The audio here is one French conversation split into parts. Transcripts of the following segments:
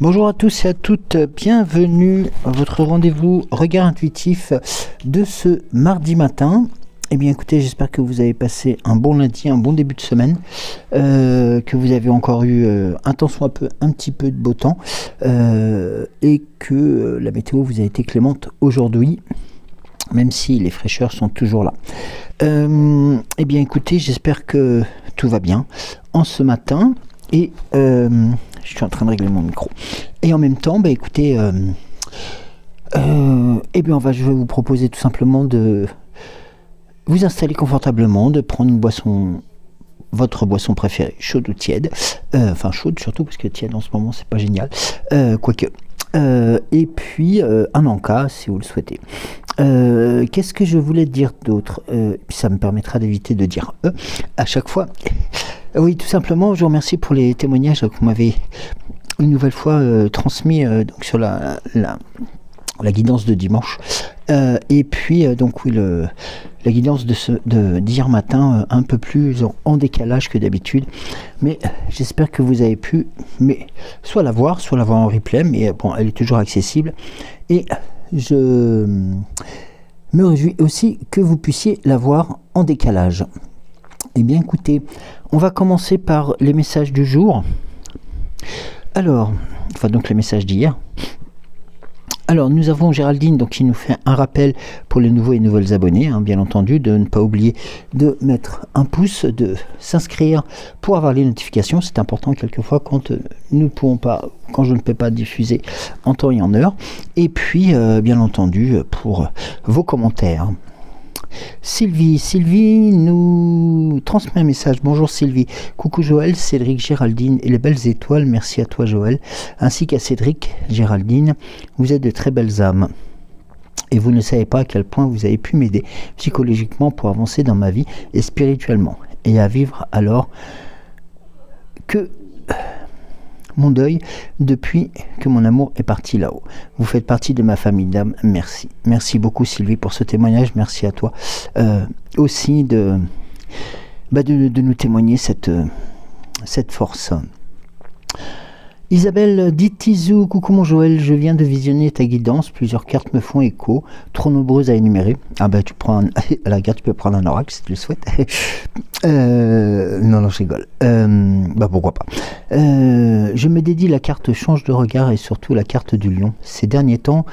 Bonjour à tous et à toutes, bienvenue à votre rendez-vous regard intuitif de ce mardi matin. Eh bien écoutez, j'espère que vous avez passé un bon lundi, un bon début de semaine, que vous avez encore eu un temps soit peu, un petit peu de beau temps, et que la météo vous a été clémente aujourd'hui, même si les fraîcheurs sont toujours là. Eh bien écoutez, j'espère que tout va bien en ce matin, et je suis en train de régler mon micro. Et en même temps, bah écoutez, eh bien je vais vous proposer tout simplement de vous installer confortablement, de prendre une boisson, votre boisson préférée, chaude ou tiède, enfin chaude surtout parce que tiède en ce moment c'est pas génial, quoique. Et puis un encas si vous le souhaitez. Qu'est-ce que je voulais dire d'autre, puis ça me permettra d'éviter de dire à chaque fois. Oui, tout simplement, je vous remercie pour les témoignages que vous m'avez une nouvelle fois transmis donc sur la guidance de dimanche. Et puis, donc oui, la guidance d'hier matin, un peu plus en décalage que d'habitude. Mais j'espère que vous avez pu soit la voir en replay, mais bon, elle est toujours accessible. Et je me réjouis aussi que vous puissiez la voir en décalage. Eh bien, écoutez, on va commencer par les messages du jour. Alors, enfin donc les messages d'hier. Alors, nous avons Géraldine donc, qui nous fait un rappel pour les nouveaux et nouvelles abonnés, hein, bien entendu, de ne pas oublier de mettre un pouce, de s'inscrire pour avoir les notifications. C'est important quelquefois quand nous ne pouvons pas, quand je ne peux pas diffuser en temps et en heure. Et puis, bien entendu, pour vos commentaires. Sylvie nous transmet un message. Bonjour Sylvie, coucou Joël, Cédric, Géraldine et les belles étoiles, merci à toi Joël, ainsi qu'à Cédric, Géraldine, vous êtes de très belles âmes et vous ne savez pas à quel point vous avez pu m'aider psychologiquement pour avancer dans ma vie et spirituellement, et à vivre alors que mon deuil depuis que mon amour est parti là-haut. Vous faites partie de ma famille d'âmes, merci. Merci beaucoup Sylvie pour ce témoignage, merci à toi aussi de nous témoigner cette force. Isabelle dit Tizou, coucou mon Joël, je viens de visionner ta guidance, plusieurs cartes me font écho, trop nombreuses à énumérer. Ah bah tu prends à la carte, tu peux prendre un oracle si tu le souhaites. Non, je rigole. Bah pourquoi pas. Je me dédie la carte change de regard et surtout la carte du lion. Ces derniers temps,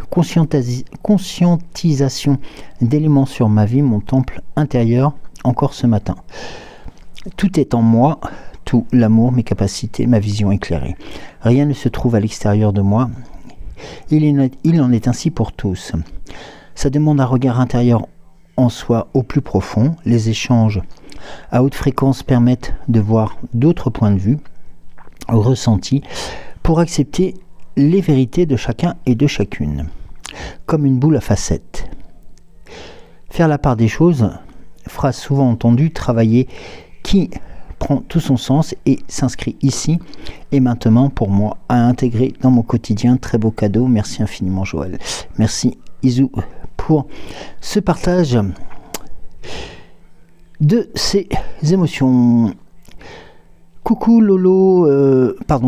conscientisation d'éléments sur ma vie, mon temple intérieur, encore ce matin. Tout est en moi. Tout, l'amour, mes capacités, ma vision éclairée. Rien ne se trouve à l'extérieur de moi. Il en est ainsi pour tous. Ça demande un regard intérieur en soi au plus profond. Les échanges à haute fréquence permettent de voir d'autres points de vue, ressentis, pour accepter les vérités de chacun et de chacune. Comme une boule à facettes. Faire la part des choses, phrase souvent entendue, travailler qui prend tout son sens et s'inscrit ici et maintenant pour moi à intégrer dans mon quotidien. Très beau cadeau, merci infiniment Joël. Merci Isou pour ce partage de ces émotions. Coucou Lolo,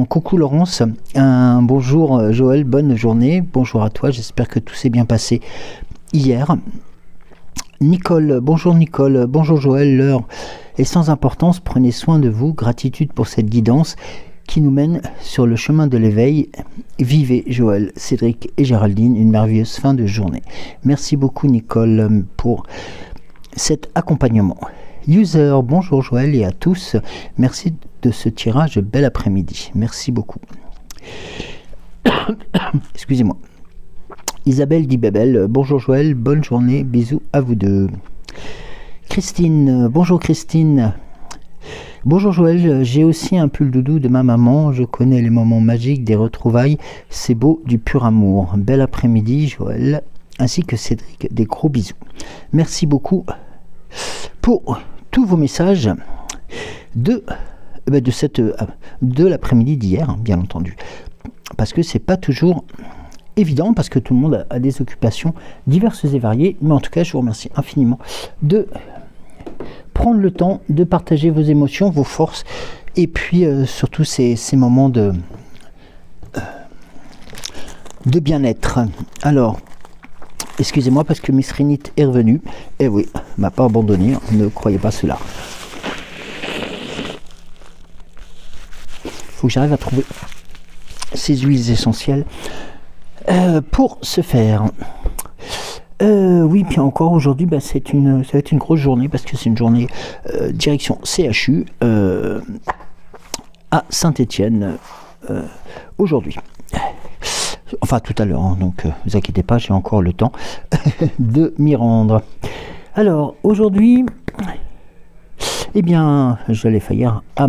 coucou Laurence, un bonjour Joël, bonne journée, bonjour à toi, j'espère que tout s'est bien passé hier. Nicole, bonjour Joël, l'heure est sans importance, prenez soin de vous, gratitude pour cette guidance qui nous mène sur le chemin de l'éveil. Vivez Joël, Cédric et Géraldine, une merveilleuse fin de journée. Merci beaucoup Nicole pour cet accompagnement. User, bonjour Joël et à tous, merci de ce tirage, bel après-midi, merci beaucoup. Excusez-moi. Isabelle dit Bébel, bonjour Joël, bonne journée, bisous à vous deux. Christine, bonjour Christine. Bonjour Joël, j'ai aussi un pull doudou de ma maman, je connais les moments magiques des retrouvailles, c'est beau, du pur amour. Bel après-midi Joël, ainsi que Cédric, des gros bisous. Merci beaucoup pour tous vos messages de l'après-midi d'hier, bien entendu. Parce que c'est pas toujours évident, parce que tout le monde a des occupations diverses et variées, mais en tout cas je vous remercie infiniment de prendre le temps de partager vos émotions, vos forces, et puis surtout ces moments de bien-être. Alors, excusez-moi parce que Miss Rinite est revenue. Et oui, m'a pas abandonné, ne croyez pas cela. Faut que j'arrive à trouver ces huiles essentielles pour ce faire. Oui, puis encore aujourd'hui, bah, ça va être une grosse journée parce que c'est une journée direction CHU à Saint-Étienne aujourd'hui. Enfin, tout à l'heure, hein, donc vous inquiétez pas, j'ai encore le temps de m'y rendre. Alors, aujourd'hui, eh bien, j'allais faillir à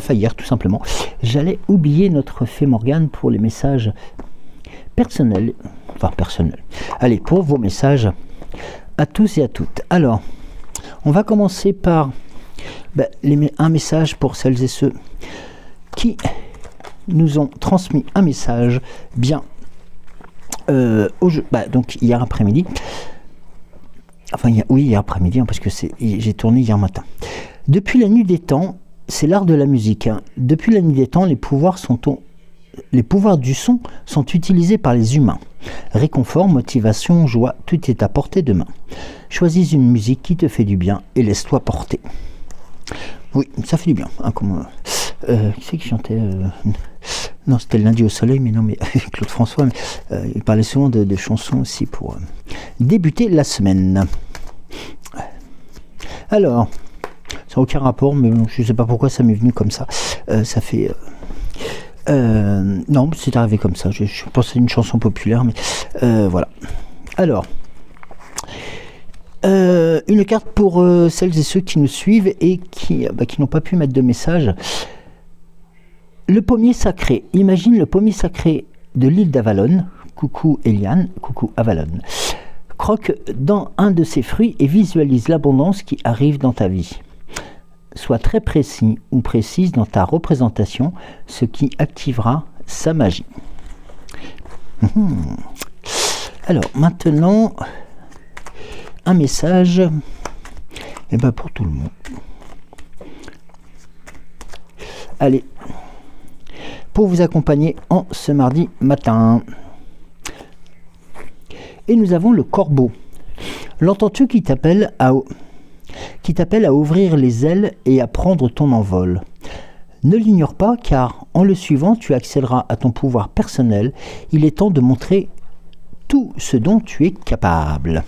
faillir tout simplement. J'allais oublier notre fée Morgane pour les messages personnels. Allez, pour vos messages à tous et à toutes. Alors, on va commencer par un message pour celles et ceux qui nous ont transmis un message bien donc hier après-midi. Enfin, hier après-midi, hein, parce que j'ai tourné hier matin. Depuis la nuit des temps, c'est l'art de la musique. Hein. Depuis la nuit des temps, les pouvoirs du son sont utilisés par les humains. Réconfort, motivation, joie, tout est à portée de main. Choisis une musique qui te fait du bien et laisse-toi porter. Oui, ça fait du bien. Hein, qui c'est qui chantait Non, c'était le lundi au soleil, mais non, mais Claude François, il parlait souvent de chansons aussi pour débuter la semaine. Alors, ça n'a aucun rapport, mais je ne sais pas pourquoi ça m'est venu comme ça. Ça fait... non, c'est arrivé comme ça. Je pense que c'est une chanson populaire, mais voilà. Alors, une carte pour celles et ceux qui nous suivent et qui n'ont pas pu mettre de message. Le pommier sacré. Imagine le pommier sacré de l'île d'Avalon. Coucou Eliane, coucou Avalon. Croque dans un de ses fruits et visualise l'abondance qui arrive dans ta vie. Sois très précis ou précise dans ta représentation, ce qui activera sa magie. Alors, maintenant, un message pour tout le monde. Allez, pour vous accompagner en ce mardi matin. Et nous avons le corbeau. L'entends-tu qui t'appelle à ouvrir les ailes et à prendre ton envol. Ne l'ignore pas, car en le suivant, tu accéderas à ton pouvoir personnel. Il est temps de montrer tout ce dont tu es capable.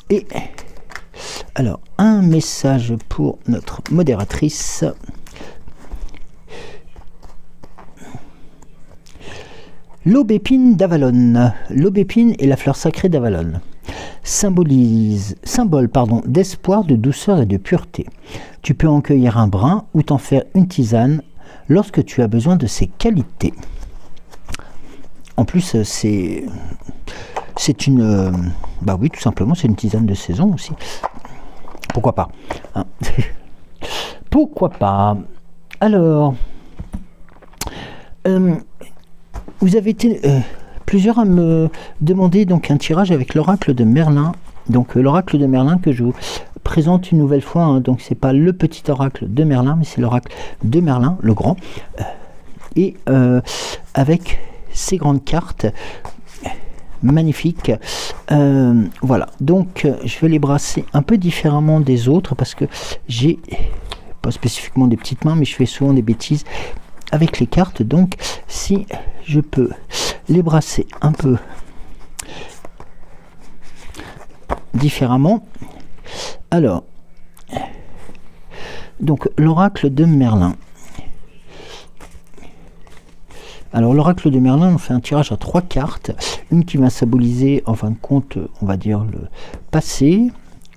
Et alors, un message pour notre modératrice. L'aubépine d'Avalon. L'aubépine est la fleur sacrée d'Avalon. Symbole d'espoir, de douceur et de pureté. Tu peux en cueillir un brin ou t'en faire une tisane lorsque tu as besoin de ces qualités. En plus, c'est une... oui, tout simplement, c'est une tisane de saison aussi. Pourquoi pas, hein. Pourquoi pas. Alors... vous avez été plusieurs à me demander donc un tirage avec l'oracle de Merlin. Donc l'oracle de Merlin que je vous présente une nouvelle fois. Hein. Donc c'est pas le petit oracle de Merlin, mais c'est l'oracle de Merlin, le grand. Et avec ces grandes cartes magnifiques. Voilà. Donc je vais les brasser un peu différemment des autres parce que j'ai pas spécifiquement des petites mains, mais je fais souvent des bêtises avec les cartes. Donc si je peux les brasser un peu différemment. Alors, donc l'oracle de Merlin. Alors l'oracle de Merlin, on fait un tirage à 3 cartes, une qui va symboliser en fin de compte, on va dire le passé,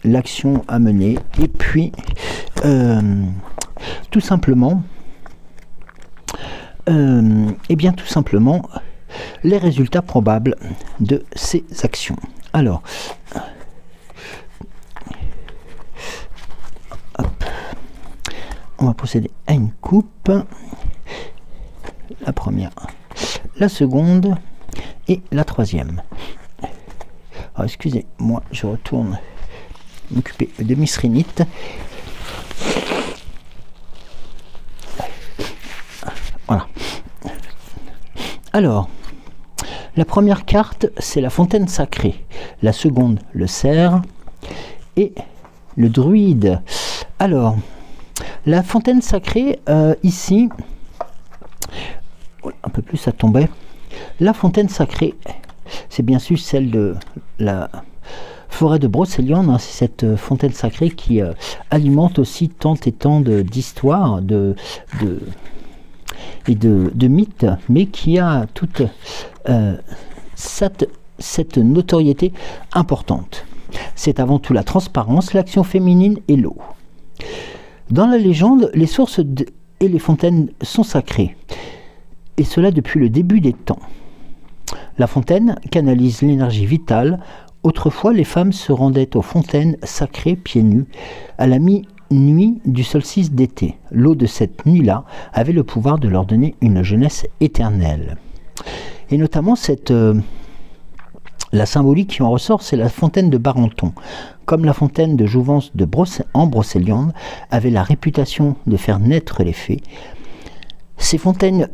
l'action à mener, et puis tout simplement tout simplement les résultats probables de ces actions. Alors, hop, on va procéder à une coupe. La première, la seconde et la troisième. Alors, excusez-moi, je retourne m'occuper de Misrinite. Voilà. Alors, la première carte, c'est la fontaine sacrée. La seconde, le cerf. Et le druide. Alors, la fontaine sacrée, ici, un peu plus ça tombait. La fontaine sacrée, c'est bien sûr celle de la forêt de Brocéliande. Hein, c'est cette fontaine sacrée qui alimente aussi tant et tant d'histoires, de mythes, mais qui a toute cette notoriété importante. C'est avant tout la transparence, l'action féminine et l'eau. Dans la légende, les sources et les fontaines sont sacrées, et cela depuis le début des temps. La fontaine canalise l'énergie vitale. Autrefois, les femmes se rendaient aux fontaines sacrées pieds nus à la minuit du solstice d'été. L'eau de cette nuit-là avait le pouvoir de leur donner une jeunesse éternelle. Et notamment la symbolique qui en ressort, c'est la fontaine de Barenton. Comme la fontaine de Jouvence en Brocéliande avait la réputation de faire naître les fées, ces fontaines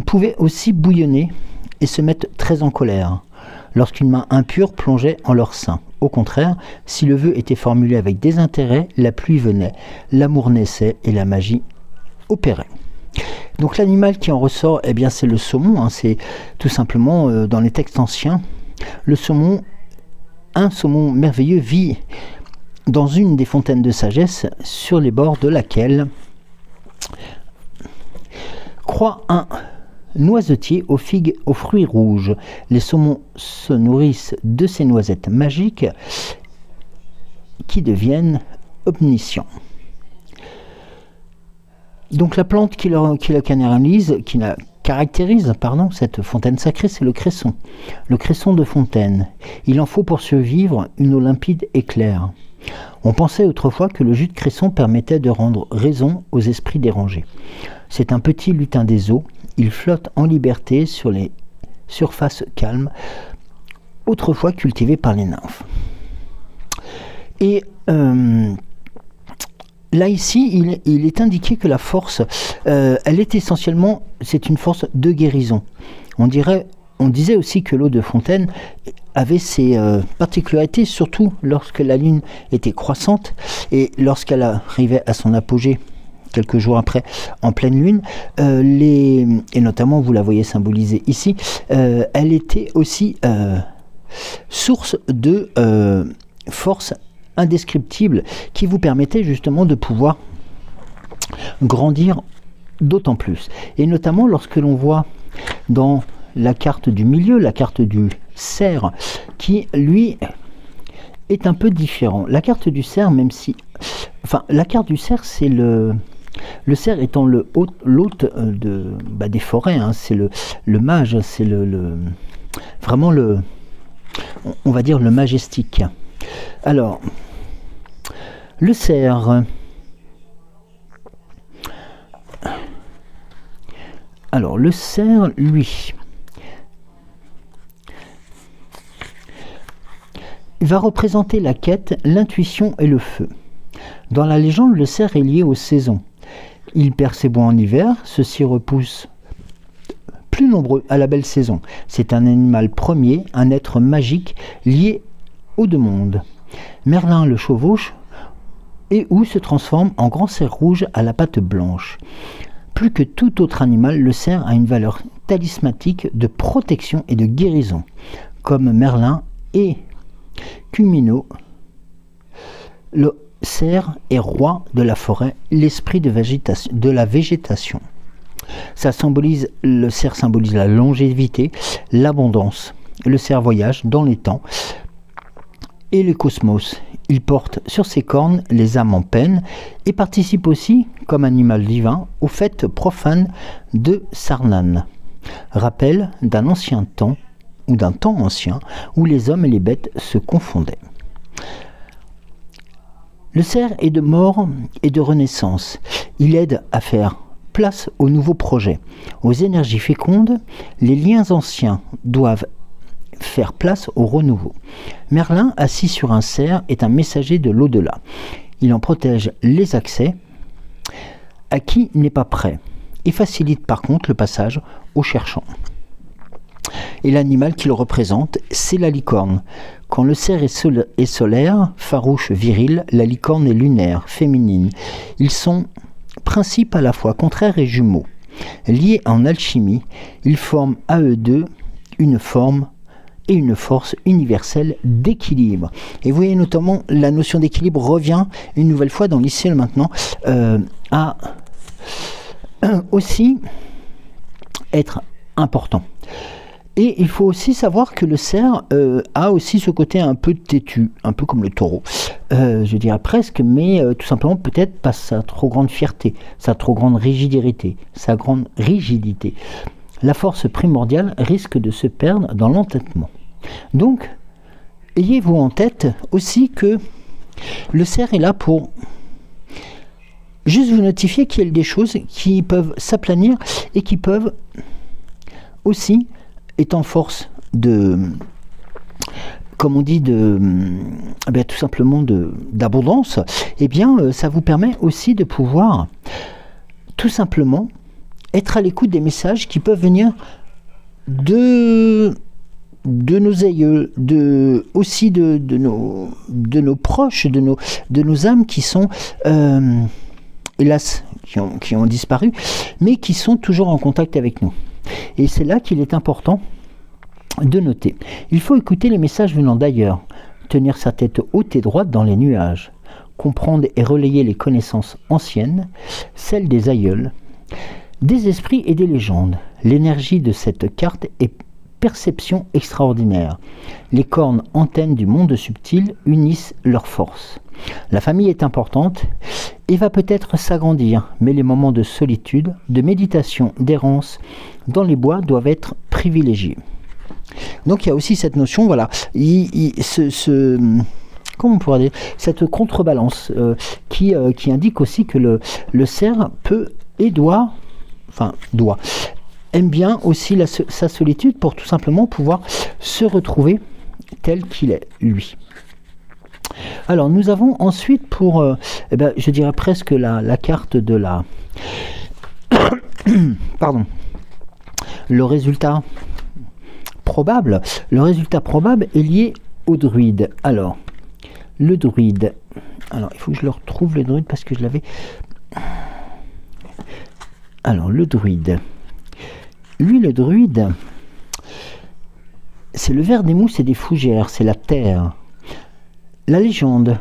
pouvaient aussi bouillonner et se mettre très en colère lorsqu'une main impure plongeait en leur sein. Au contraire, si le vœu était formulé avec désintérêt, la pluie venait, l'amour naissait et la magie opérait. Donc l'animal qui en ressort, eh bien c'est le saumon. Hein, c'est tout simplement dans les textes anciens, le saumon, un saumon merveilleux vit dans une des fontaines de sagesse sur les bords de laquelle croît un noisetier aux figues aux fruits rouges. Les saumons se nourrissent de ces noisettes magiques qui deviennent omniscients. Donc la plante qui la caractérise cette fontaine sacrée, c'est le cresson de fontaine. Il en faut pour survivre une eau limpide et claire. On pensait autrefois que le jus de cresson permettait de rendre raison aux esprits dérangés. C'est un petit lutin des eaux. Il flotte en liberté sur les surfaces calmes, autrefois cultivées par les nymphes. Et là ici, il est indiqué que la force, elle est essentiellement, c'est une force de guérison. On disait aussi que l'eau de fontaine avait ses particularités, surtout lorsque la lune était croissante et lorsqu'elle arrivait à son apogée quelques jours après, en pleine lune, et notamment, vous la voyez symbolisée ici, elle était aussi source de force indescriptible qui vous permettait justement de pouvoir grandir d'autant plus. Et notamment lorsque l'on voit dans la carte du milieu, la carte du cerf, qui lui est un peu différent. La carte du cerf, même si... Enfin, la carte du cerf, c'est le cerf étant l'hôte des forêts, hein, c'est le mage, c'est vraiment on va dire le majestique. Alors, le cerf. Alors, le cerf, lui, va représenter la quête, l'intuition et le feu. Dans la légende, le cerf est lié aux saisons. Il perd ses bois en hiver, ceux-ci repoussent plus nombreux à la belle saison. C'est un animal premier, un être magique lié aux deux mondes. Merlin le chevauche et ou se transforme en grand cerf rouge à la patte blanche. Plus que tout autre animal, le cerf a une valeur talismanique de protection et de guérison. Comme Merlin et Cumino, le cerf est roi de la forêt, l'esprit de la végétation. Le cerf symbolise la longévité, l'abondance. Le cerf voyage dans les temps et le cosmos. Il porte sur ses cornes les âmes en peine et participe aussi, comme animal divin, aux fêtes profanes de Sarnan. Rappel d'un ancien temps, ou d'un temps ancien, où les hommes et les bêtes se confondaient. Le cerf est de mort et de renaissance. Il aide à faire place aux nouveaux projets, aux énergies fécondes. Les liens anciens doivent faire place au renouveau. Merlin, assis sur un cerf, est un messager de l'au-delà. Il en protège les accès à qui n'est pas prêt et facilite par contre le passage aux cherchants. Et l'animal qu'il représente, c'est la licorne. Quand le cerf est solaire, farouche, viril, la licorne est lunaire, féminine. Ils sont principes à la fois contraires et jumeaux. Liés en alchimie, ils forment à eux deux une forme et une force universelle d'équilibre. Et vous voyez notamment la notion d'équilibre revient une nouvelle fois dans l'Iciel maintenant à aussi être important. Et il faut aussi savoir que le cerf a aussi ce côté un peu têtu, un peu comme le taureau, je dirais presque, mais tout simplement peut-être par sa trop grande fierté, sa trop grande rigidité, sa grande rigidité. La force primordiale risque de se perdre dans l'entêtement. Donc, ayez-vous en tête aussi que le cerf est là pour juste vous notifier qu'il y a des choses qui peuvent s'aplanir et qui peuvent aussi, étant force de, comme on dit, tout simplement d'abondance, eh bien, ça vous permet aussi de pouvoir tout simplement être à l'écoute des messages qui peuvent venir de nos aïeux, aussi de nos proches, de nos âmes qui sont, hélas, qui ont disparu, mais qui sont toujours en contact avec nous. Et c'est là qu'il est important de noter. Il faut écouter les messages venant d'ailleurs, tenir sa tête haute et droite dans les nuages, comprendre et relayer les connaissances anciennes, celles des aïeuls, des esprits et des légendes. L'énergie de cette carte est perception extraordinaire. Les cornes antennes du monde subtil unissent leurs forces. La famille est importante et va peut-être s'agrandir, mais les moments de solitude, de méditation, d'errance dans les bois doivent être privilégiés. Donc il y a aussi cette notion, voilà, comment on pourrait dire, cette contrebalance qui indique aussi que le cerf peut et aime bien aussi sa solitude pour tout simplement pouvoir se retrouver tel qu'il est, lui. Alors nous avons ensuite pour, je dirais presque la carte de la... Pardon. Le résultat probable. Le résultat probable est lié au druide. Alors, le druide. Alors, il faut que je le retrouve, le druide, parce que je l'avais... Alors, le druide. Lui, le druide, c'est le ver des mousses et des fougères, c'est la terre. La légende.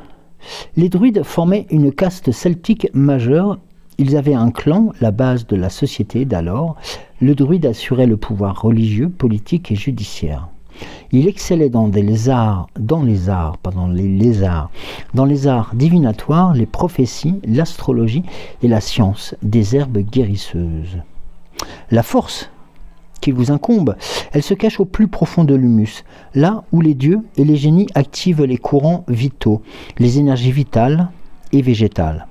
Les druides formaient une caste celtique majeure. Ils avaient un clan, la base de la société d'alors. Le druide assurait le pouvoir religieux, politique et judiciaire. Il excellait dans les arts divinatoires, les prophéties, l'astrologie et la science des herbes guérisseuses. La force qui vous incombe, elle se cache au plus profond de l'humus, là où les dieux et les génies activent les courants vitaux, les énergies vitales et végétales.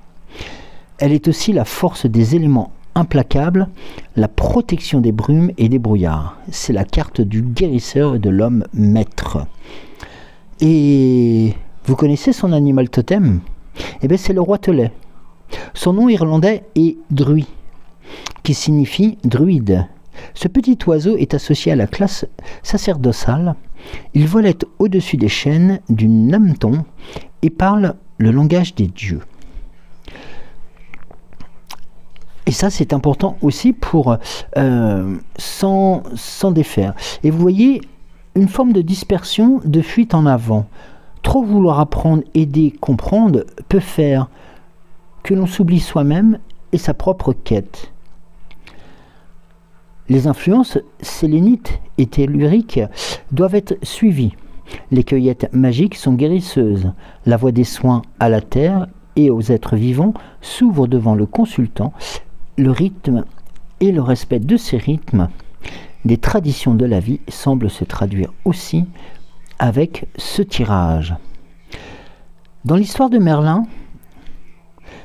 Elle est aussi la force des éléments implacables, la protection des brumes et des brouillards. C'est la carte du guérisseur et de l'homme maître. Et vous connaissez son animal totem? Eh bien, c'est le roitelet. Son nom irlandais est Drui, qui signifie druide. Ce petit oiseau est associé à la classe sacerdotale. Il volette au-dessus des chênes du Namton et parle le langage des dieux. Et ça, c'est important aussi pour s'en défaire. Et vous voyez, une forme de dispersion, de fuite en avant. Trop vouloir apprendre, aider, comprendre peut faire que l'on s'oublie soi-même et sa propre quête. Les influences sélénites et telluriques doivent être suivies. Les cueillettes magiques sont guérisseuses. La voie des soins à la terre et aux êtres vivants s'ouvre devant le consultant. Le rythme et le respect de ces rythmes des traditions de la vie semblent se traduire aussi avec ce tirage. Dans l'histoire de Merlin,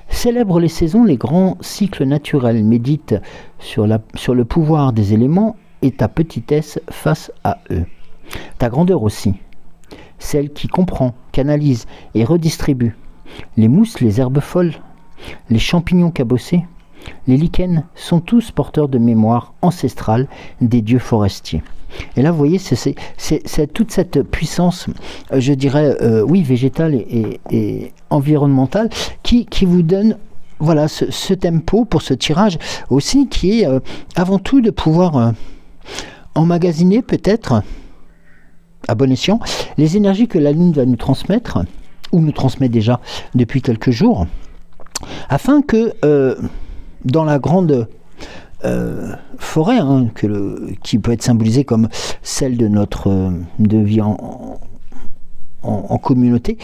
célèbre les saisons, les grands cycles naturels, médite sur le pouvoir des éléments et ta petitesse face à eux. Ta grandeur aussi, celle qui comprend, canalise et redistribue les mousses, les herbes folles, les champignons cabossés, les lichens sont tous porteurs de mémoire ancestrale des dieux forestiers. Et là, vous voyez, c'est toute cette puissance, je dirais, oui, végétale et environnementale, qui vous donne, voilà, ce tempo pour ce tirage aussi, qui est avant tout de pouvoir emmagasiner peut-être, à bon escient, les énergies que la Lune va nous transmettre, ou nous transmet déjà depuis quelques jours, afin que dans la grande forêt, hein, qui peut être symbolisée comme celle de notre de vie en communauté,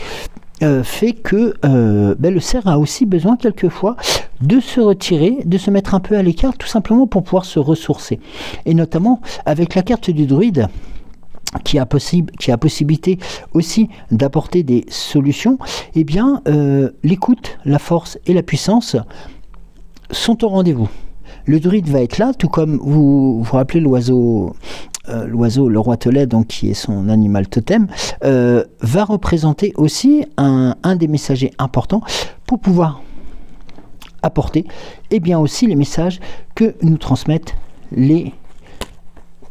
fait que le cerf a aussi besoin quelquefois de se retirer, de se mettre un peu à l'écart, tout simplement pour pouvoir se ressourcer. Et notamment avec la carte du druide, qui a possibilité aussi d'apporter des solutions, eh bien l'écoute, la force et la puissance sont au rendez-vous. Le druide va être là, tout comme vous vous rappelez l'oiseau, le roitelet, donc qui est son animal totem, va représenter aussi un des messagers importants pour pouvoir apporter et bien aussi les messages que nous transmettent les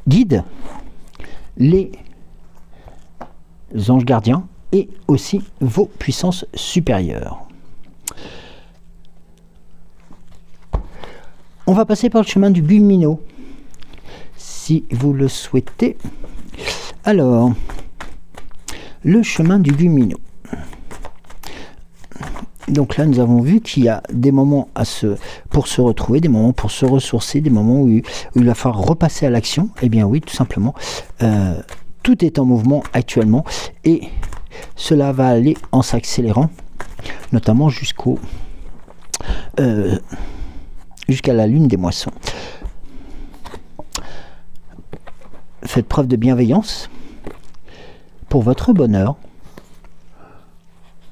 guides, les anges gardiens et aussi vos puissances supérieures. On va passer par le chemin du Gumino, si vous le souhaitez. Alors, le chemin du Gumino. Donc là, nous avons vu qu'il y a des moments pour se retrouver, des moments pour se ressourcer, des moments où il va falloir repasser à l'action. Eh bien oui, tout simplement, tout est en mouvement actuellement et cela va aller en s'accélérant, notamment jusqu'à la lune des moissons. Faites preuve de bienveillance pour votre bonheur.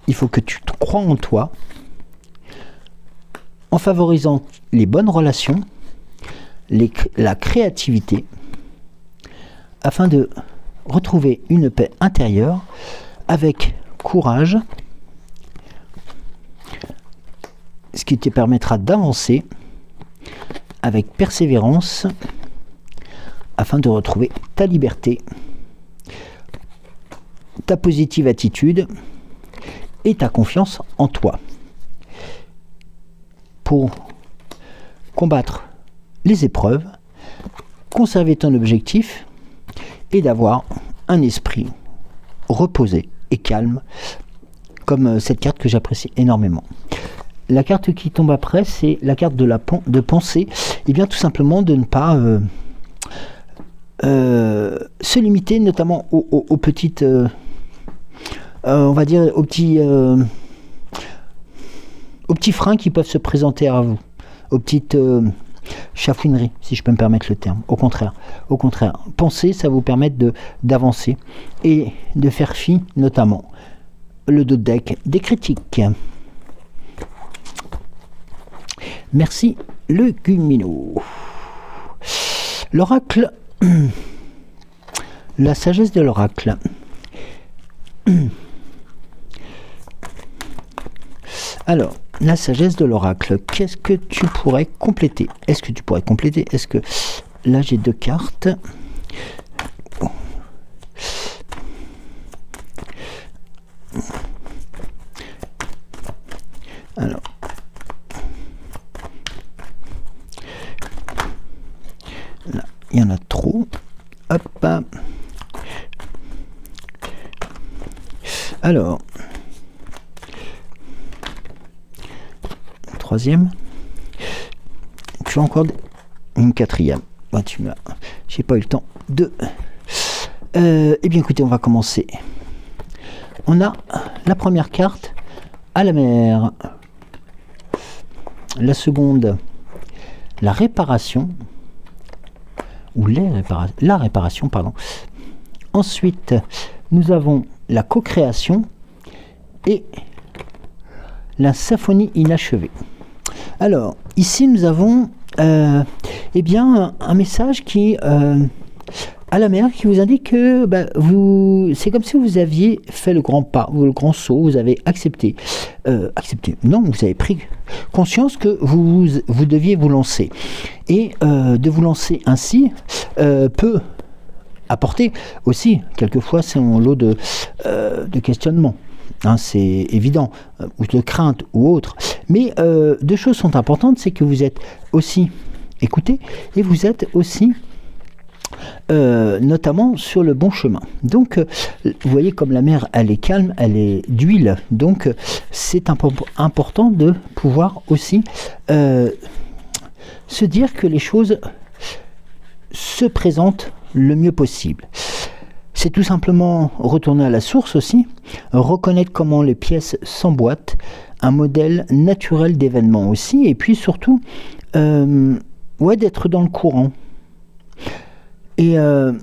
Il faut que tu crois en toi, en favorisant les bonnes relations, la créativité, afin de retrouver une paix intérieure avec courage, ce qui te permettra d'avancer avec persévérance afin de retrouver ta liberté, ta positive attitude et ta confiance en toi pour combattre les épreuves, conserver ton objectif et d'avoir un esprit reposé et calme, comme cette carte que j'apprécie énormément. La carte qui tombe après, c'est la carte de pensée. Et bien tout simplement de ne pas se limiter notamment aux petites, on va dire aux petits freins qui peuvent se présenter à vous, aux petites chafouineries, si je peux me permettre le terme. Au contraire, penser, ça vous permet d'avancer et de faire fi, notamment, le dos de deck des critiques. Merci, le Gumino. L'oracle, la sagesse de l'oracle. Alors, la sagesse de l'oracle, qu'est-ce que tu pourrais compléter? Est-ce que tu pourrais compléter? Est-ce que... Là, j'ai deux cartes. Alors... Là, il y en a trop. Hop. Alors... Troisième. Tu as encore une quatrième. Bah, j'ai pas eu le temps de... Eh bien écoutez, on va commencer. On a la première carte à la mer. La seconde, la réparation. Ou la réparation, pardon. Ensuite, nous avons la co-création et la symphonie inachevée. Alors, ici, nous avons eh bien, un message qui à la mer qui vous indique que c'est comme si vous aviez fait le grand pas, ou le grand saut, vous avez accepté. Non, vous avez pris conscience que vous deviez vous lancer. Et de vous lancer ainsi peut apporter aussi, quelquefois, son lot de questionnements. Hein, c'est évident, ou de crainte ou autre. Mais deux choses sont importantes, c'est que vous êtes aussi écouté et vous êtes aussi notamment sur le bon chemin. Donc, vous voyez comme la mer, elle est calme, elle est d'huile. Donc, c'est important de pouvoir aussi se dire que les choses se présentent le mieux possible. C'est tout simplement retourner à la source aussi, reconnaître comment les pièces s'emboîtent, un modèle naturel d'événements aussi, et puis surtout, d'être dans le courant. Et le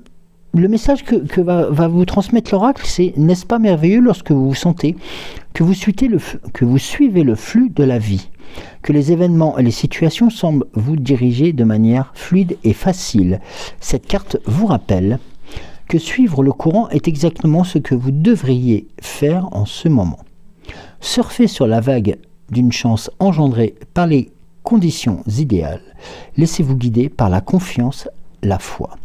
message que va vous transmettre l'oracle, c'est « N'est-ce pas merveilleux lorsque vous vous sentez que vous suivez le flux de la vie, que les événements et les situations semblent vous diriger de manière fluide et facile. Cette carte vous rappelle que suivre le courant est exactement ce que vous devriez faire en ce moment. Surfez sur la vague d'une chance engendrée par les conditions idéales. Laissez-vous guider par la confiance, la foi.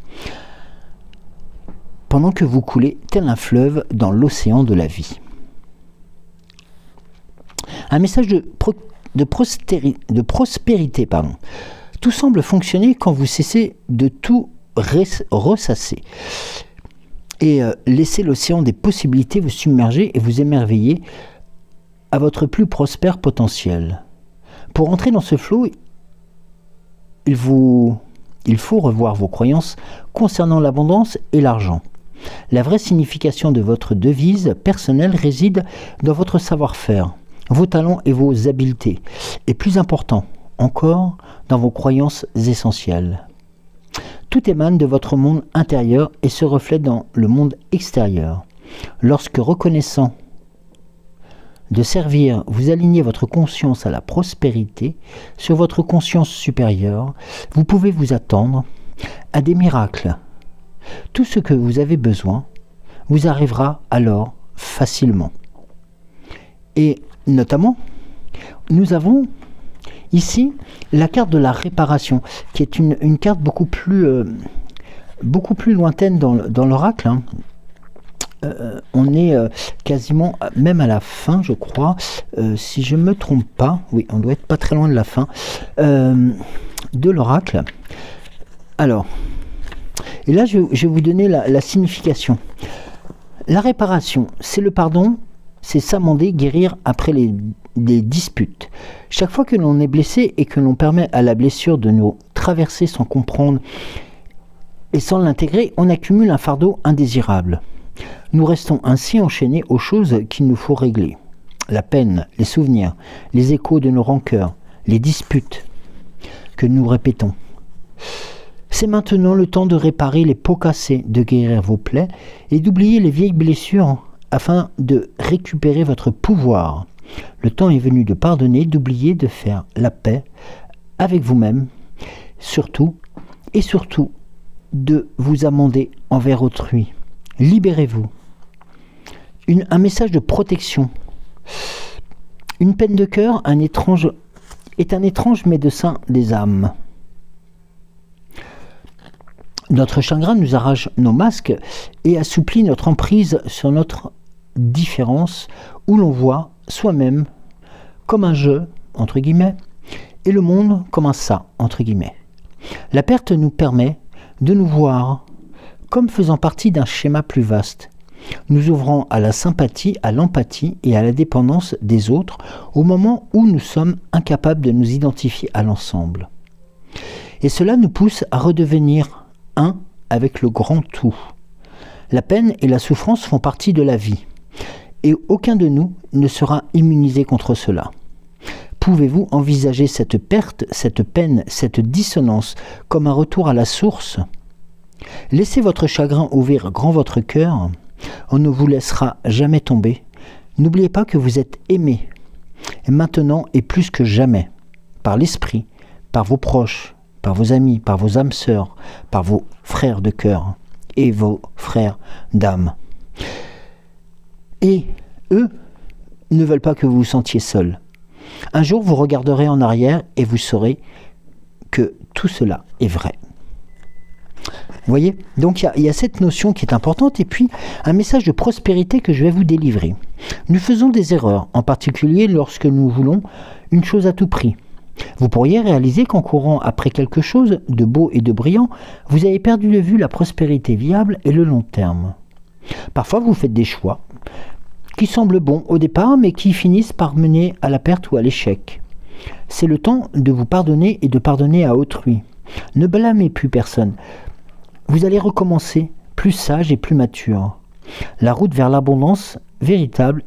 Pendant que vous coulez tel un fleuve dans l'océan de la vie. » Un message de prospérité. Tout semble fonctionner quand vous cessez de tout ressasser. Et laissez l'océan des possibilités vous submerger et vous émerveiller à votre plus prospère potentiel. Pour entrer dans ce flot, il faut revoir vos croyances concernant l'abondance et l'argent. La vraie signification de votre devise personnelle réside dans votre savoir-faire, vos talents et vos habiletés, et plus important encore, dans vos croyances essentielles. Tout émane de votre monde intérieur et se reflète dans le monde extérieur. Lorsque reconnaissant de servir, vous alignez votre conscience à la prospérité sur votre conscience supérieure, vous pouvez vous attendre à des miracles. Tout ce que vous avez besoin vous arrivera alors facilement. Et notamment, nous avons ici la carte de la réparation, qui est une carte beaucoup plus lointaine dans l'oracle. Hein. On est quasiment même à la fin, je crois, si je ne me trompe pas. Oui, on doit être pas très loin de la fin de l'oracle. Alors, et là, je vais vous donner la signification. La réparation, c'est le pardon, c'est s'amender, guérir après des disputes. Chaque fois que l'on est blessé et que l'on permet à la blessure de nous traverser sans comprendre et sans l'intégrer, on accumule un fardeau indésirable. Nous restons ainsi enchaînés aux choses qu'il nous faut régler. La peine, les souvenirs, les échos de nos rancœurs, les disputes que nous répétons. C'est maintenant le temps de réparer les pots cassés, de guérir vos plaies et d'oublier les vieilles blessures afin de récupérer votre pouvoir. Le temps est venu de pardonner, d'oublier, de faire la paix avec vous-même, surtout de vous amender envers autrui. Libérez-vous. Un message de protection. Une peine de cœur est un étrange médecin des âmes. Notre chagrin nous arrache nos masques et assouplit notre emprise sur notre différence, où l'on voit soi-même comme un jeu, entre guillemets, et le monde comme un ça, entre guillemets. La perte nous permet de nous voir comme faisant partie d'un schéma plus vaste, nous ouvrant à la sympathie, à l'empathie et à la dépendance des autres au moment où nous sommes incapables de nous identifier à l'ensemble. Et cela nous pousse à redevenir un avec le grand tout. La peine et la souffrance font partie de la vie, et aucun de nous ne sera immunisé contre cela. Pouvez-vous envisager cette perte, cette peine, cette dissonance comme un retour à la source ? Laissez votre chagrin ouvrir grand votre cœur, on ne vous laissera jamais tomber. N'oubliez pas que vous êtes aimé, et maintenant et plus que jamais, par l'esprit, par vos proches, par vos amis, par vos âmes sœurs, par vos frères de cœur. et vos frères d'âme. Et eux ne veulent pas que vous vous sentiez seul. Un jour, vous regarderez en arrière et vous saurez que tout cela est vrai. Vous voyez? Donc il y a cette notion qui est importante, et puis un message de prospérité que je vais vous délivrer. Nous faisons des erreurs, en particulier lorsque nous voulons une chose à tout prix. Vous pourriez réaliser qu'en courant après quelque chose de beau et de brillant, vous avez perdu de vue la prospérité viable et le long terme. Parfois vous faites des choix qui semblent bons au départ, mais qui finissent par mener à la perte ou à l'échec. C'est le temps de vous pardonner et de pardonner à autrui. Ne blâmez plus personne. Vous allez recommencer plus sage et plus mature. La route vers l'abondance véritable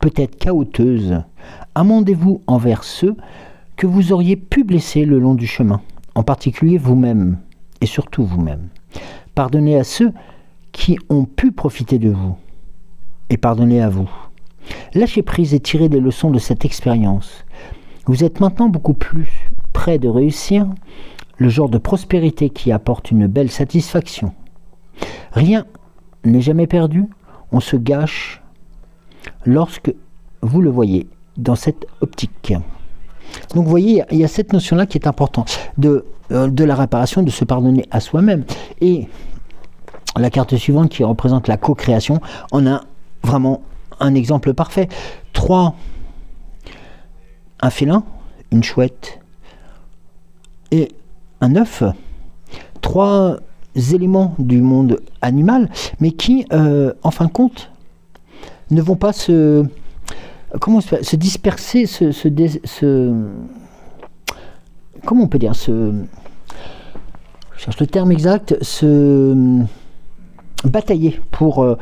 peut être chaoteuse. Amendez-vous envers ceux que vous auriez pu blesser le long du chemin, en particulier vous-même, et surtout vous-même. Pardonnez à ceux qui ont pu profiter de vous, et pardonnez à vous. Lâchez prise et tirez des leçons de cette expérience. Vous êtes maintenant beaucoup plus près de réussir le genre de prospérité qui apporte une belle satisfaction. Rien n'est jamais perdu, on se gâche lorsque vous le voyez dans cette optique. Donc vous voyez, il y a cette notion-là qui est importante de la réparation, de se pardonner à soi-même. Et la carte suivante qui représente la co-création, on a vraiment un exemple parfait. 3, un félin, une chouette et un œuf. 3 éléments du monde animal, mais qui, en fin de compte, ne vont pas se disperser, comment on peut dire, je cherche le terme exact, se batailler pour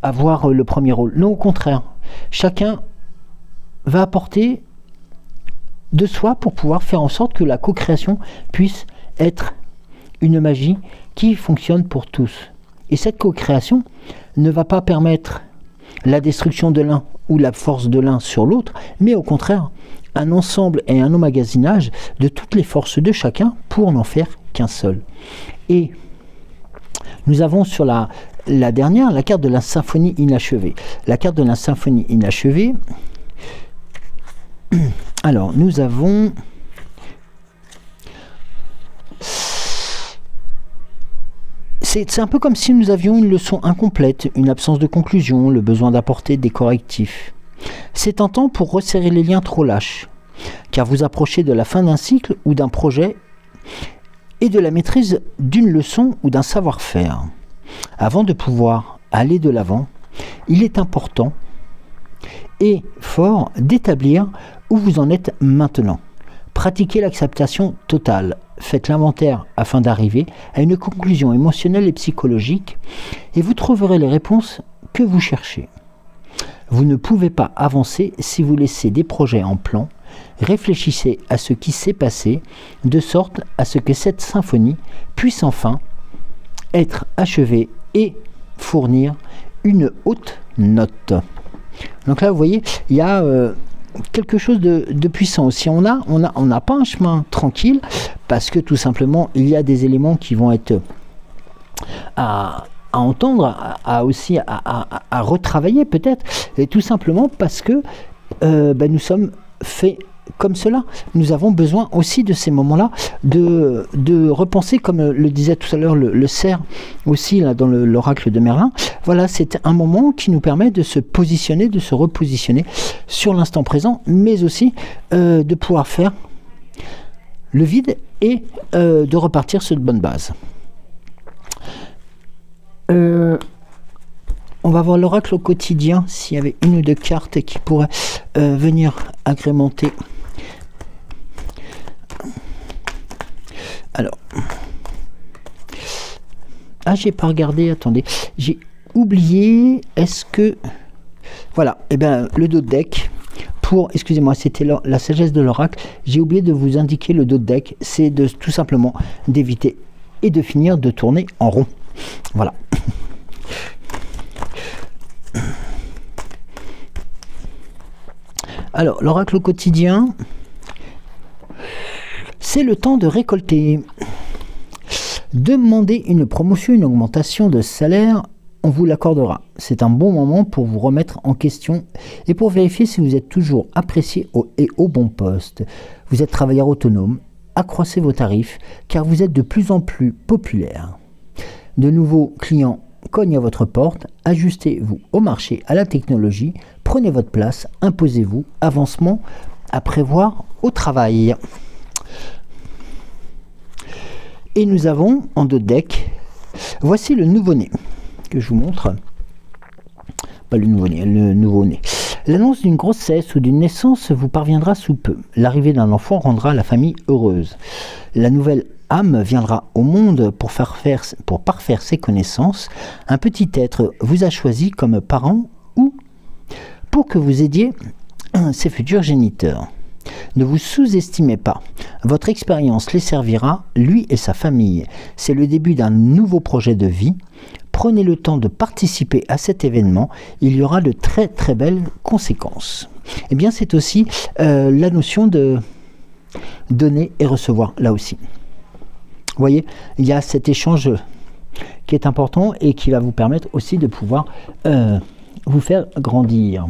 avoir le premier rôle. Non, au contraire, chacun va apporter de soi pour pouvoir faire en sorte que la co-création puisse être une magie qui fonctionne pour tous. Et cette co-création ne va pas permettre la destruction de l'un ou la force de l'un sur l'autre, mais au contraire, un ensemble et un emmagasinage de toutes les forces de chacun pour n'en faire qu'un seul. Et nous avons sur la dernière, la carte de la symphonie inachevée. La carte de la symphonie inachevée, alors nous avons c'est un peu comme si nous avions une leçon incomplète, une absence de conclusion, le besoin d'apporter des correctifs. C'est un temps pour resserrer les liens trop lâches, car vous approchez de la fin d'un cycle ou d'un projet et de la maîtrise d'une leçon ou d'un savoir-faire. Avant de pouvoir aller de l'avant, il est important et fort d'établir où vous en êtes maintenant. Pratiquez l'acceptation totale. Faites l'inventaire afin d'arriver à une conclusion émotionnelle et psychologique et vous trouverez les réponses que vous cherchez. Vous ne pouvez pas avancer si vous laissez des projets en plan. Réfléchissez à ce qui s'est passé de sorte à ce que cette symphonie puisse enfin être achevée et fournir une haute note. Donc là, vous voyez, il y a quelque chose de puissant aussi. On n'a pas un chemin tranquille parce que tout simplement, il y a des éléments qui vont être à entendre, à retravailler peut-être, et tout simplement parce que nous sommes faits comme cela. Nous avons besoin aussi de ces moments-là de repenser, comme le disait tout à l'heure le cerf aussi là, dans l'oracle de Merlin. Voilà, c'est un moment qui nous permet de se positionner, de se repositionner sur l'instant présent, mais aussi de pouvoir faire le vide et de repartir sur de bonnes bases. On va voir l'oracle au quotidien, s'il y avait une ou deux cartes qui pourraient venir agrémenter. Alors, j'ai pas regardé, attendez, j'ai oublié, est-ce que, voilà, et bien le dos de deck, excusez-moi, c'était la sagesse de l'oracle, j'ai oublié de vous indiquer le dos de deck, c'est tout simplement d'éviter et de finir de tourner en rond. Voilà. Alors, l'oracle au quotidien, c'est le temps de récolter. Demandez une promotion, une augmentation de salaire, on vous l'accordera. C'est un bon moment pour vous remettre en question et pour vérifier si vous êtes toujours apprécié et au bon poste. Vous êtes travailleur autonome, accroissez vos tarifs car vous êtes de plus en plus populaire. De nouveaux clients cognent à votre porte, ajustez-vous au marché, à la technologie, prenez votre place, imposez-vous, avancement à prévoir au travail. Et nous avons en deux decks, voici le nouveau-né que je vous montre. Pas le nouveau-né, le nouveau-né. L'annonce d'une grossesse ou d'une naissance vous parviendra sous peu. L'arrivée d'un enfant rendra la famille heureuse. La nouvelle âme viendra au monde pour parfaire ses connaissances. Un petit être vous a choisi comme parent ou pour que vous aidiez ses futurs géniteurs. Ne vous sous-estimez pas. Votre expérience les servira, lui et sa famille. C'est le début d'un nouveau projet de vie. Prenez le temps de participer à cet événement. Il y aura de très très belles conséquences. Eh bien, c'est aussi la notion de donner et recevoir, là aussi. Vous voyez, il y a cet échange qui est important et qui va vous permettre aussi de pouvoir vous faire grandir.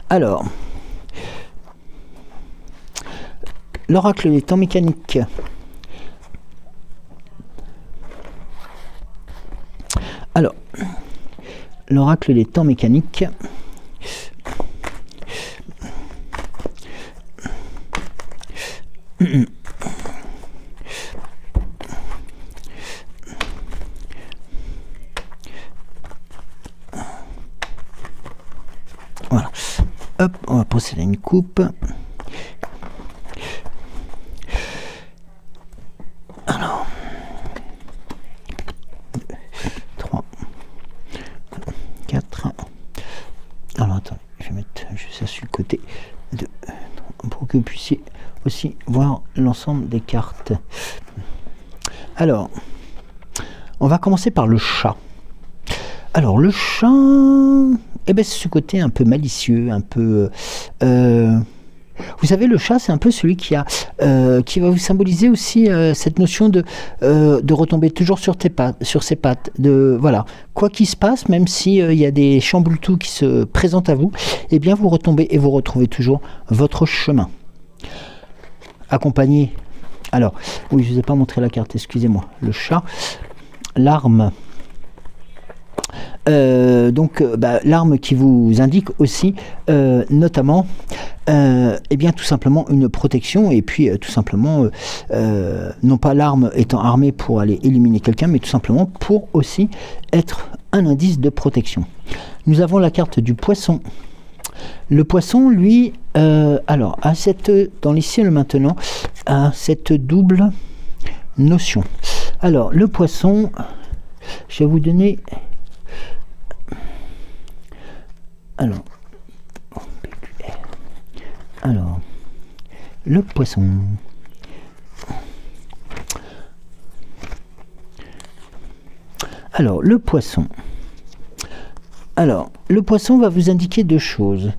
Alors, l'oracle des temps mécaniques. Alors, l'oracle des temps mécaniques. Voilà. Hop, on va procéder à une coupe. Alors, 3, 4. Alors, attends, je vais mettre juste ça sur le côté pour que vous puissiez aussi voir l'ensemble des cartes. Alors, on va commencer par le chat. Alors, le chat, eh ben, c'est ce côté un peu malicieux, un peu... vous savez, le chat, c'est un peu celui qui va vous symboliser aussi cette notion de retomber toujours sur ses pattes. Voilà, quoi qu'il se passe, même s'il y a des chamboule-tout qui se présentent à vous, eh bien, vous retombez et vous retrouvez toujours votre chemin. Accompagné. Alors, oui, je ne vous ai pas montré la carte, excusez-moi. Le chat, l'arme. L'arme qui vous indique aussi notamment eh bien tout simplement une protection et puis tout simplement non pas l'arme étant armée pour aller éliminer quelqu'un mais tout simplement pour aussi être un indice de protection. Nous avons la carte du poisson. Le poisson lui alors a dans l'ici et le maintenant a cette double notion. Alors le poisson, je vais vous donner alors, le poisson. Alors, le poisson. Alors, le poisson va vous indiquer deux choses.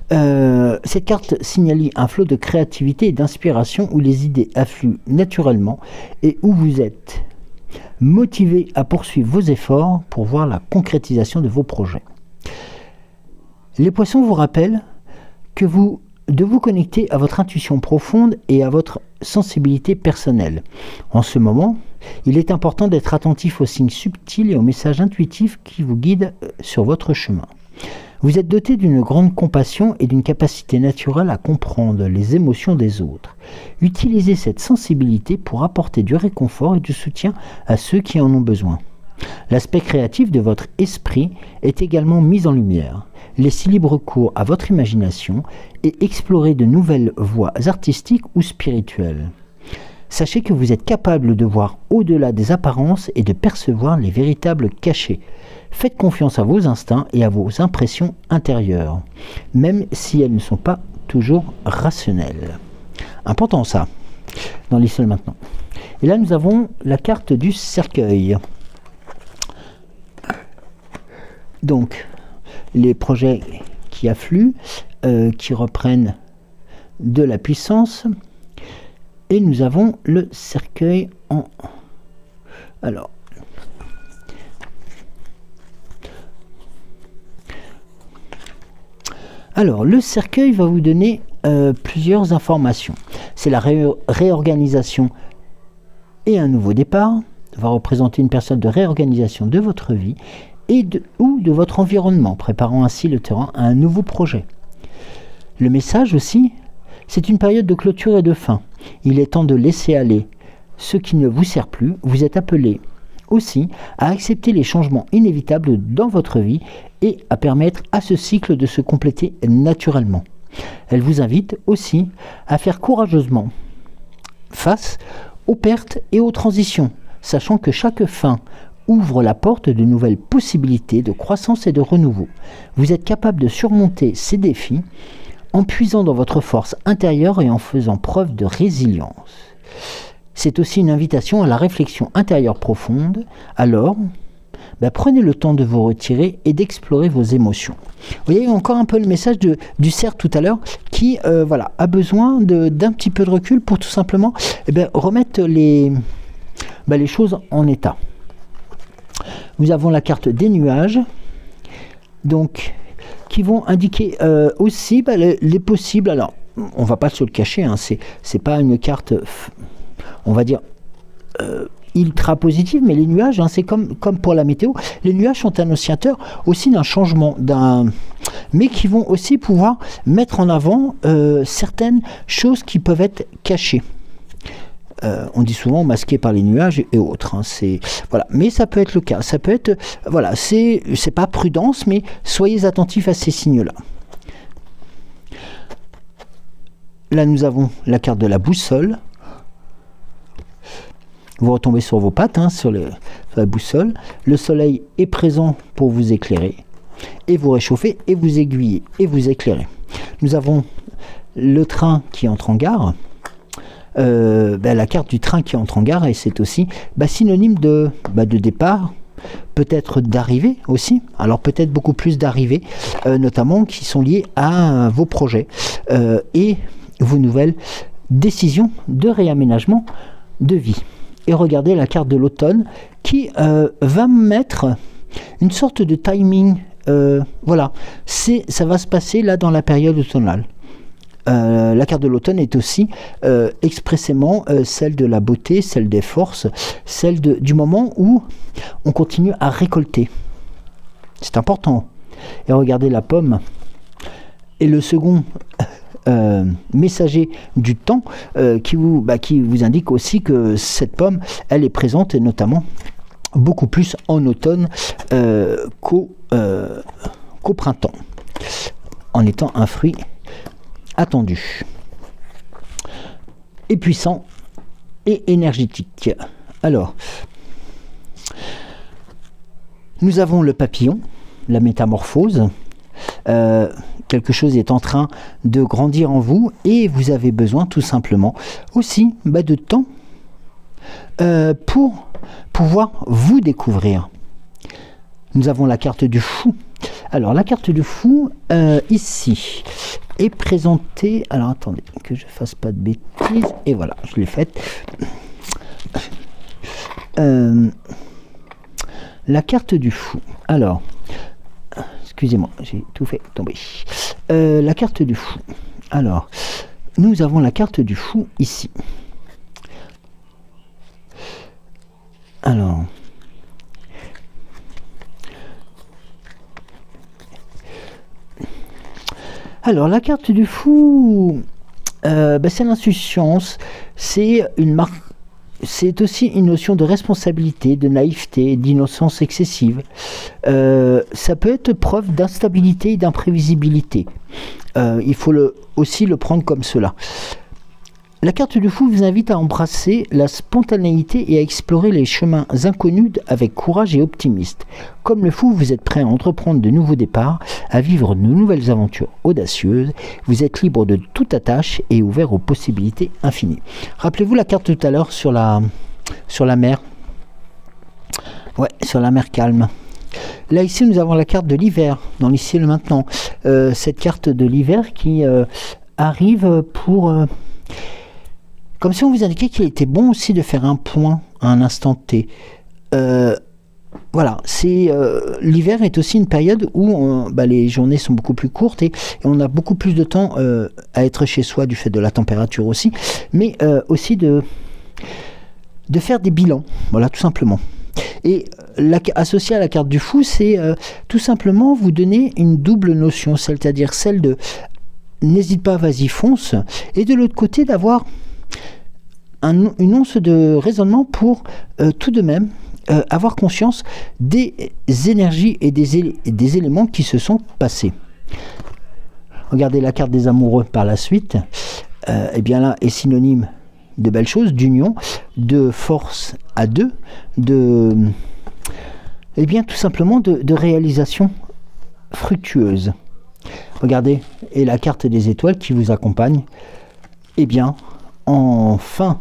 Cette carte signale un flot de créativité et d'inspiration où les idées affluent naturellement et où vous êtes motivé à poursuivre vos efforts pour voir la concrétisation de vos projets. Les poissons vous rappellent de vous connecter à votre intuition profonde et à votre sensibilité personnelle. En ce moment, il est important d'être attentif aux signes subtils et aux messages intuitifs qui vous guident sur votre chemin. Vous êtes doté d'une grande compassion et d'une capacité naturelle à comprendre les émotions des autres. Utilisez cette sensibilité pour apporter du réconfort et du soutien à ceux qui en ont besoin. L'aspect créatif de votre esprit est également mis en lumière. Laissez libre cours à votre imagination et explorez de nouvelles voies artistiques ou spirituelles. Sachez que vous êtes capable de voir au-delà des apparences et de percevoir les véritables cachets. Faites confiance à vos instincts et à vos impressions intérieures, même si elles ne sont pas toujours rationnelles. Important ça, dans l'ici et maintenant. Et là nous avons la carte du cercueil. Donc, les projets qui affluent, qui reprennent de la puissance. Et nous avons le cercueil en Alors, le cercueil va vous donner plusieurs informations. C'est la réorganisation et un nouveau départ. Va représenter une période de réorganisation de votre vie ou de votre environnement, préparant ainsi le terrain à un nouveau projet. Le message aussi, c'est une période de clôture et de fin. Il est temps de laisser aller ce qui ne vous sert plus. Vous êtes appelé aussi à accepter les changements inévitables dans votre vie et à permettre à ce cycle de se compléter naturellement. Elle vous invite aussi à faire courageusement face aux pertes et aux transitions, sachant que chaque fin ouvre la porte de nouvelles possibilités de croissance et de renouveau. Vous êtes capable de surmonter ces défis en puisant dans votre force intérieure et en faisant preuve de résilience. C'est aussi une invitation à la réflexion intérieure profonde. Alors, prenez le temps de vous retirer et d'explorer vos émotions. Vous voyez encore un peu le message du cerf tout à l'heure qui a besoin d'un petit peu de recul pour tout simplement remettre les choses en état. Nous avons la carte des nuages, donc qui vont indiquer aussi les possibles. Alors, on va pas se le cacher, hein, c'est pas une carte, on va dire, ultra positive, mais les nuages, hein, c'est comme pour la météo, les nuages sont annonciateurs aussi d'un changement, mais qui vont aussi pouvoir mettre en avant certaines choses qui peuvent être cachées. On dit souvent masqué par les nuages et autres, hein, voilà. Mais ça peut être le cas, ça peut être, voilà, c'est pas prudence, mais soyez attentifs à ces signes-là. Là, nous avons la carte de la boussole. Vous retombez sur vos pattes, hein, sur la boussole. Le soleil est présent pour vous éclairer et vous réchauffer et vous aiguiller et vous éclairer. Nous avons le train qui entre en gare. La carte du train qui entre en gare, et c'est aussi synonyme de départ, peut-être d'arrivée aussi, alors peut-être beaucoup plus d'arrivées, notamment qui sont liées à vos projets et vos nouvelles décisions de réaménagement de vie. Et regardez la carte de l'automne qui va mettre une sorte de timing, voilà, ça va se passer là dans la période automnale. La carte de l'automne est aussi expressément celle de la beauté, celle des forces, celle du moment où on continue à récolter. C'est important. Et regardez la pomme. Et le second messager du temps qui vous indique aussi que cette pomme, elle est présente, et notamment beaucoup plus en automne qu'au printemps, en étant un fruit attendu et puissant et énergétique. Alors, nous avons le papillon, la métamorphose. Quelque chose est en train de grandir en vous et vous avez besoin tout simplement aussi de temps pour pouvoir vous découvrir. Nous avons la carte du fou. Alors, la carte du fou, ici, est présentée... Alors, attendez, que je ne fasse pas de bêtises. Et voilà, je l'ai faite. La carte du fou. Alors, excusez-moi, j'ai tout fait tomber. La carte du fou. Alors, nous avons la carte du fou ici. Alors, la carte du fou, c'est l'insouciance, c'est une marque, c'est aussi une notion de responsabilité, de naïveté, d'innocence excessive. Ça peut être preuve d'instabilité et d'imprévisibilité. Il faut aussi le prendre comme cela. La carte du fou vous invite à embrasser la spontanéité et à explorer les chemins inconnus avec courage et optimisme. Comme le fou, vous êtes prêt à entreprendre de nouveaux départs, à vivre de nouvelles aventures audacieuses. Vous êtes libre de toute attache et ouvert aux possibilités infinies. Rappelez-vous la carte tout à l'heure sur la mer. Ouais, sur la mer calme. Là, ici, nous avons la carte de l'hiver, dans l'ici et le maintenant. Cette carte de l'hiver qui arrive pour... comme si on vous indiquait qu'il était bon aussi de faire un point à un instant T, voilà, l'hiver est aussi une période où les journées sont beaucoup plus courtes et on a beaucoup plus de temps à être chez soi du fait de la température aussi, mais aussi de faire des bilans, voilà, tout simplement. Et associé à la carte du fou, c'est tout simplement vous donner une double notion, c'est-à-dire celle de n'hésite pas, vas-y, fonce, et de l'autre côté d'avoir une once de raisonnement pour tout de même avoir conscience des énergies et des éléments qui se sont passés. Regardez la carte des amoureux par la suite, et bien là est synonyme de belles choses, d'union, de force à deux, et bien tout simplement de réalisation fructueuse. Regardez, et la carte des étoiles qui vous accompagne, et bien en fin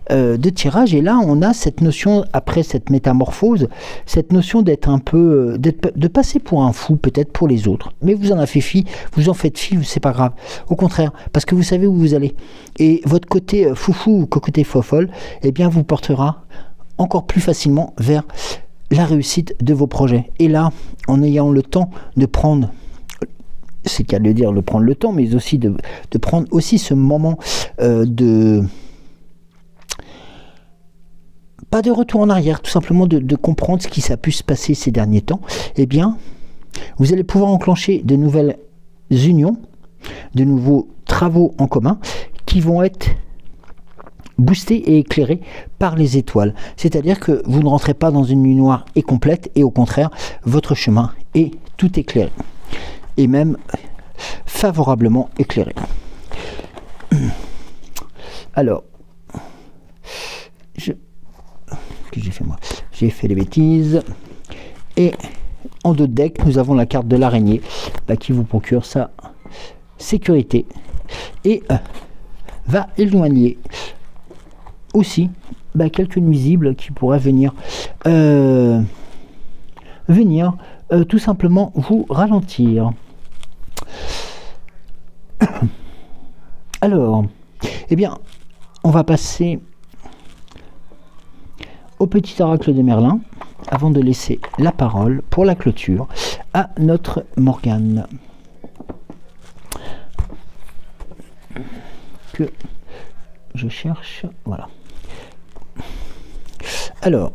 de tirage, et là on a cette notion, après cette métamorphose, cette notion d'être un peu, de passer pour un fou peut-être pour les autres, mais vous en faites fi, c'est pas grave, au contraire, parce que vous savez où vous allez, et votre côté foufou ou côté fofolle, eh bien vous portera encore plus facilement vers la réussite de vos projets. Et là, en ayant le temps de prendre, c'est qu'à le dire, de prendre le temps, mais aussi de prendre aussi ce moment pas de retour en arrière, tout simplement de comprendre ce qui s'est pu se passer ces derniers temps, eh bien, vous allez pouvoir enclencher de nouvelles unions, de nouveaux travaux en commun qui vont être boostés et éclairés par les étoiles. C'est-à-dire que vous ne rentrez pas dans une nuit noire et complète, et au contraire, votre chemin est tout éclairé. Et même favorablement éclairé. Alors, j'ai fait moi, j'ai fait des bêtises, et en dos de deck nous avons la carte de l'araignée qui vous procure sa sécurité et va éloigner aussi quelques nuisibles qui pourraient venir tout simplement vous ralentir. Alors, eh bien, on va passer au petit oracle de Merlin, avant de laisser la parole pour la clôture à notre Morgane. Que je cherche, voilà. Alors,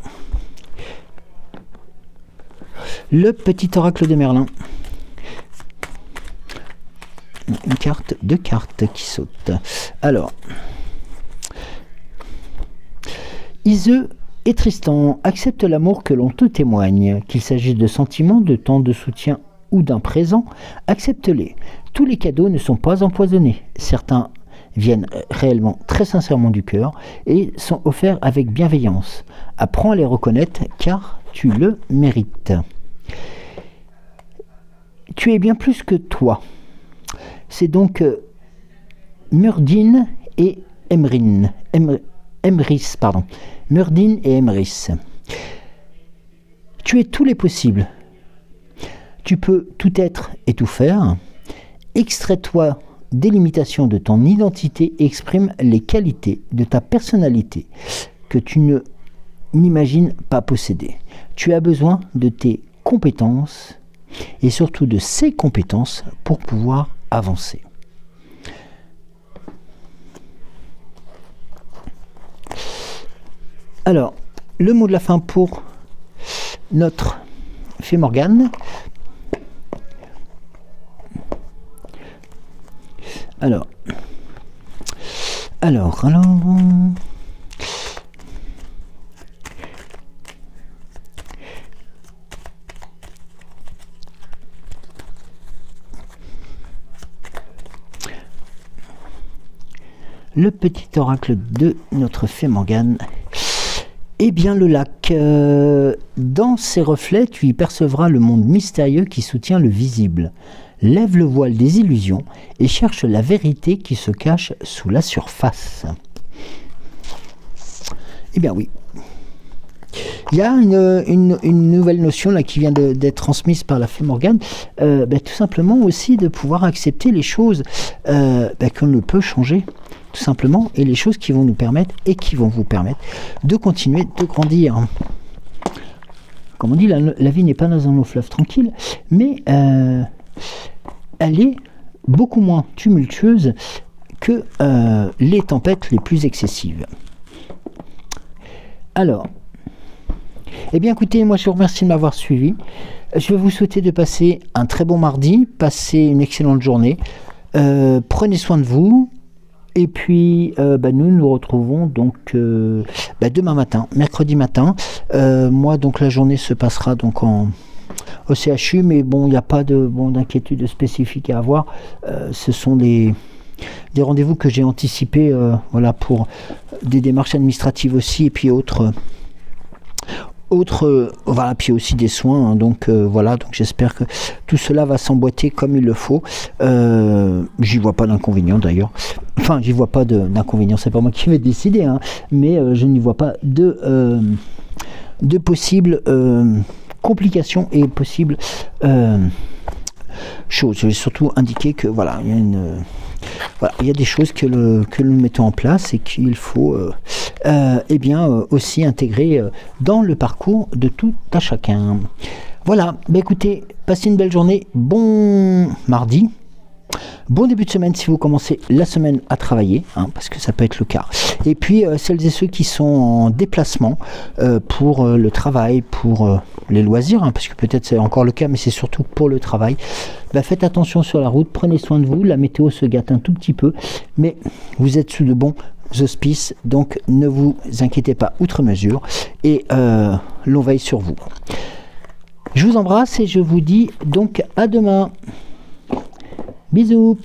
le petit oracle de Merlin. Une carte, deux cartes qui sautent. Alors, Iseux et Tristan acceptent l'amour que l'on te témoigne, qu'il s'agisse de sentiments, de temps de soutien ou d'un présent, accepte-les. Tous les cadeaux ne sont pas empoisonnés. Certains viennent réellement très sincèrement du cœur et sont offerts avec bienveillance. Apprends à les reconnaître car tu le mérites. Tu es bien plus que toi. C'est donc Murdine et Emrys, pardon. Murdine et Emrys. Tu es tous les possibles. Tu peux tout être et tout faire. Extrais-toi des limitations de ton identité et exprime les qualités de ta personnalité que tu ne n'imagines pas posséder. Tu as besoin de tes compétences et surtout de ces compétences pour pouvoir avancer. Alors, le mot de la fin pour notre fée Morgane. Alors. Le petit oracle de notre fée Morgane. Eh bien, le lac, dans ses reflets, tu y percevras le monde mystérieux qui soutient le visible. Lève le voile des illusions et cherche la vérité qui se cache sous la surface. Eh bien oui. Il y a une nouvelle notion là, qui vient d'être transmise par la fée Morgane, tout simplement aussi de pouvoir accepter les choses qu'on ne peut changer, tout simplement, et les choses qui vont nous permettre et qui vont vous permettre de continuer de grandir. comme on dit, la vie n'est pas dans un long fleuve tranquille, mais elle est beaucoup moins tumultueuse que les tempêtes les plus excessives. Alors, eh bien écoutez, moi je vous remercie de m'avoir suivi. Je vais vous souhaiter de passer un très bon mardi, passer une excellente journée. Prenez soin de vous. Et puis nous nous retrouvons donc demain matin, mercredi matin. Moi donc la journée se passera donc au CHU, mais bon, il n'y a pas d'inquiétude spécifique à avoir. Ce sont des rendez-vous que j'ai anticipés, voilà, pour des démarches administratives aussi, et puis autres, voilà, puis aussi des soins, hein, donc voilà, donc j'espère que tout cela va s'emboîter comme il le faut. J'y vois pas d'inconvénient d'ailleurs, enfin j'y vois pas d'inconvénient, c'est pas moi qui vais décider, hein, mais je n'y vois pas de possibles complications et possibles choses. Je vais surtout indiquer que voilà, il y a des choses que nous mettons en place et qu'il faut aussi intégrer dans le parcours de tout à chacun. Voilà, écoutez, passez une belle journée, bon mardi, bon début de semaine si vous commencez la semaine à travailler, hein, parce que ça peut être le cas. Et puis celles et ceux qui sont en déplacement pour le travail, pour les loisirs, hein, parce que peut-être c'est encore le cas, mais c'est surtout pour le travail. Faites attention sur la route, prenez soin de vous, la météo se gâte un tout petit peu, mais vous êtes sous de bons auspices, donc ne vous inquiétez pas outre mesure, et l'on veille sur vous. Je vous embrasse et je vous dis donc à demain. Bisous.